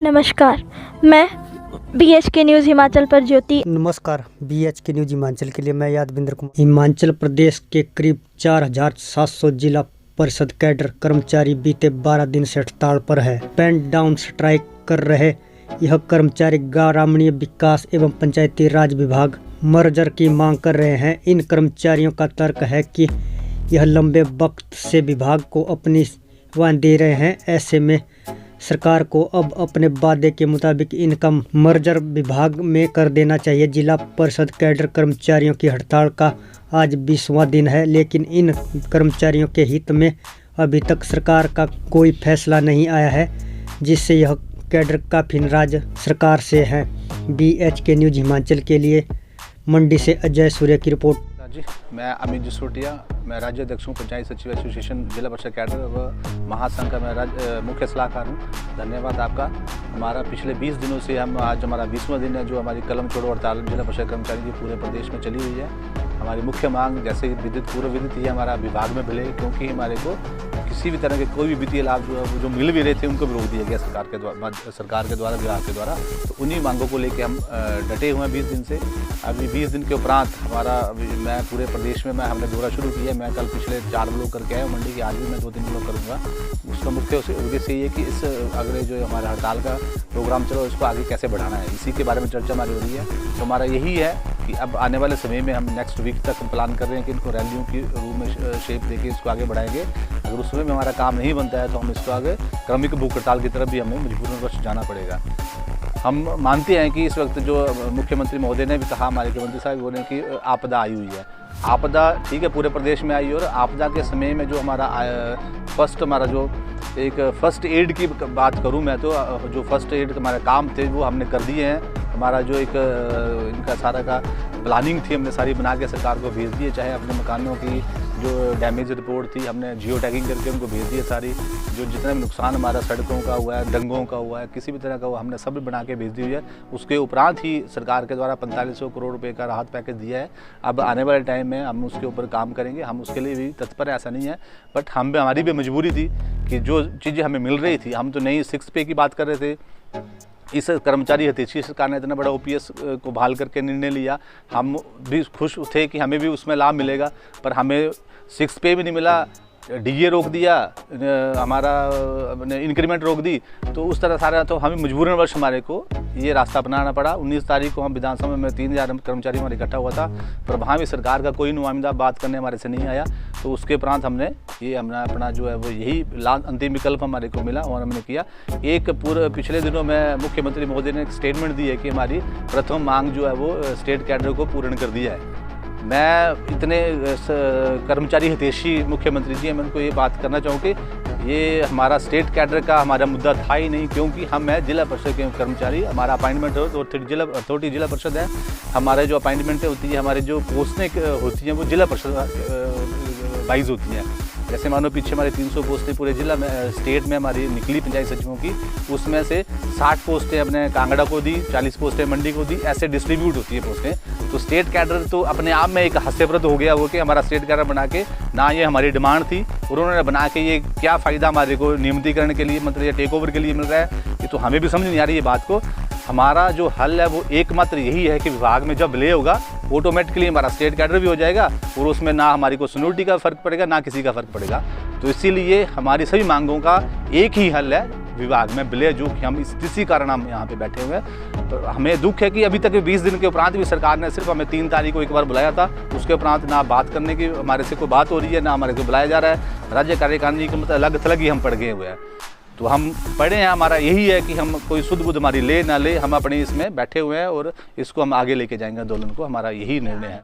नमस्कार, मैं BHK news Himachal पर ज्योति। नमस्कार, BHK न्यूज़ हिमाचल के लिए मैं यादविंद्र कुमार। हिमाचल प्रदेश के करीब 4700 जिला परिषद कैडर कर्मचारी बीते 12 दिन से हड़ताल पर है। पेन डाउन स्ट्राइक कर रहे यह कर्मचारी ग्रामीण विकास एवं पंचायती राज विभाग मर्जर की मांग कर रहे हैं। इन कर्मचारियों का तर्क है कि यह लंबे वक्त से विभाग को अपनी सेवाएं दे रहे हैं। ऐसे में सरकार को अब अपने वादे के मुताबिक इनका मर्जर विभाग में कर देना चाहिए। जिला परिषद कैडर कर्मचारियों की हड़ताल का आज 20वां दिन है, लेकिन इन कर्मचारियों के हित में अभी तक सरकार का कोई फैसला नहीं आया है, जिससे यह कैडर काफी नाराज सरकार से है। BHK न्यूज़ हिमाचल के लिए मंडी से अजय सूर्य की रिपोर्ट। जी, मैं अमित जसोटिया, मैं राज्य अध्यक्ष हूँ पंचायत सचिव एसोसिएशन जिला परिषद कैडर व महासंघ का मैं मुख्य सलाहकार हूँ। धन्यवाद आपका। हमारा पिछले 20 दिनों से आज हमारा 20वां दिन है जो हमारी कलम छोड़ो हड़ताल जिला परिषद कर्मचारी की पूरे प्रदेश में चली हुई है। हमारी मुख्य मांग जैसे विद्युत पूर्व विदित ही हमारा विभाग में मिले, क्योंकि हमारे को किसी भी तरह के कोई भी वित्तीय लाभ जो मिल भी रहे थे उनको भी रोक दिया गया सरकार के द्वारा विभाग के द्वारा। तो उन्हीं मांगों को लेकर हम डटे हुए हैं 20 दिन से। अभी 20 दिन के उपरांत मैं पूरे प्रदेश में हमने दौरा शुरू किया। मैं कल पिछले 4 ब्लॉक करके आया हूँ मंडी के, आज भी मैं 2-3 ब्लॉक करूँगा। उसका मुख्य उद्देश्य ये है कि इस अगले जो हमारा हड़ताल का प्रोग्राम चलो इसको आगे कैसे बढ़ाना है, इसी के बारे में चर्चा हमारी हो रही है। तो हमारा यही है कि अब आने वाले समय में हम नेक्स्ट वीक तक हम प्लान कर रहे हैं कि इनको रैलियों की रूप में शेप देके इसको आगे बढ़ाएंगे। अगर उस समय में हमारा काम नहीं बनता है तो हम इसको आगे क्रमिक भूख हड़ताल की तरफ भी हमें मजबूरन जाना पड़ेगा। हम मानते हैं कि इस वक्त जो मुख्यमंत्री महोदय ने भी कहा, हमारे मुख्यमंत्री साहब बोले कि आपदा आई हुई है। आपदा ठीक है पूरे प्रदेश में आई, और आपदा के समय में जो हमारा फर्स्ट एड की बात करूं मैं तो जो फर्स्ट एड हमारे काम थे वो हमने कर दिए हैं। हमारा जो इनका सारा का प्लानिंग थी हमने सारी बना के सरकार को भेज दिए। चाहे अपने मकानों की जो डैमेज रिपोर्ट थी हमने जियो टैगिंग करके उनको भेज दिए। सारी जो जितना भी नुकसान हमारा सड़कों का हुआ है, दंगों का हुआ है, किसी भी तरह का हुआ, हमने सब बना के भेज दी हुई है। उसके उपरांत ही सरकार के द्वारा 4500 करोड़ रुपए का राहत पैकेज दिया है। अब आने वाले टाइम में हम उसके ऊपर काम करेंगे, हम उसके लिए भी तत्पर है, ऐसा नहीं है। बट हमारी भी मजबूरी थी कि जो चीज़ें हमें मिल रही थी, हम तो नई 6 पे की बात कर रहे थे। इस कर्मचारी हितैषी सरकार ने इतना बड़ा OPS को बहाल करके निर्णय लिया, हम भी खुश थे कि हमें भी उसमें लाभ मिलेगा, पर हमें 6 पे भी नहीं मिला। DA रोक दिया, हमारा इंक्रीमेंट रोक दी। तो उस तरह सारा तो हमें मजबूरनवश हमारे को ये रास्ता अपनाना पड़ा। 19 तारीख को हम विधानसभा में 3000 कर्मचारी हमारे इकट्ठा हुआ था, पर वहाँ भी सरकार का कोई नुमाइंदा बात करने हमारे से नहीं आया। तो उसके उपरांत हमने अपना जो है वो यही अंतिम विकल्प हमारे को मिला और हमने किया। एक पूरे पिछले दिनों में मुख्यमंत्री महोदय ने एक स्टेटमेंट दी है कि हमारी प्रथम मांग जो है वो स्टेट कैडर को पूर्ण कर दिया है। मैं इतने कर्मचारी हितैषी मुख्यमंत्री जी, मैं उनको ये बात करना चाहूँ कि ये हमारा स्टेट कैडर का हमारा मुद्दा था ही नहीं, क्योंकि हम है जिला परिषद के कर्मचारी। हमारा अपॉइंटमेंट अथॉरिटी जिला परिषद है। हमारे जो अपॉइंटमेंटें होती है, हमारे जो पोस्टें होती हैं वो जिला परिषद वाइज होती हैं। जैसे मानो पीछे हमारे 300 पोस्टें पूरे जिला में स्टेट में हमारी निकली पंचायत सचिवों की, उसमें से 60 पोस्टें अपने कांगड़ा को दी, 40 पोस्टें मंडी को दी, ऐसे डिस्ट्रीब्यूट होती है पोस्टें। तो स्टेट कैडर तो अपने आप में एक हास्यप्रद हो गया वो कि हमारा स्टेट कैडर बना के, ना ये हमारी डिमांड थी और उन्होंने बना के ये क्या फ़ायदा हमारे को नियमितीकरण के लिए मतलब या टेक ओवर के लिए मिल रहा है, ये तो हमें भी समझ नहीं आ रही ये बात को। हमारा जो हल है वो एकमात्र यही है कि विभाग में जब विलय होगा ऑटोमेटिकली हमारा स्टेट कैडर भी हो जाएगा और उसमें ना हमारी को सीनियरिटी का फ़र्क पड़ेगा ना किसी का फ़र्क पड़ेगा। तो इसीलिए हमारी सभी मांगों का एक ही हल है विभाग में विलय, जो कि हम इसी कारण हम यहाँ पे बैठे हुए हैं। तो हमें दुख है कि अभी तक 20 दिन के उपरांत भी सरकार ने सिर्फ हमें 3 तारीख को एक बार बुलाया था, उसके उपरांत ना बात करने की हमारे से कोई बात हो रही है, ना हमारे को बुलाया जा रहा है। राज्य कार्यकारिणी के मतलब अलग थलग ही हम पड़ गए हुए हैं। तो हम पढ़े हैं, हमारा यही है कि हम कोई सुध बुध हमारी ले ना ले, हम अपने इसमें बैठे हुए हैं और इसको हम आगे लेके जाएंगे आंदोलन को, हमारा यही निर्णय है।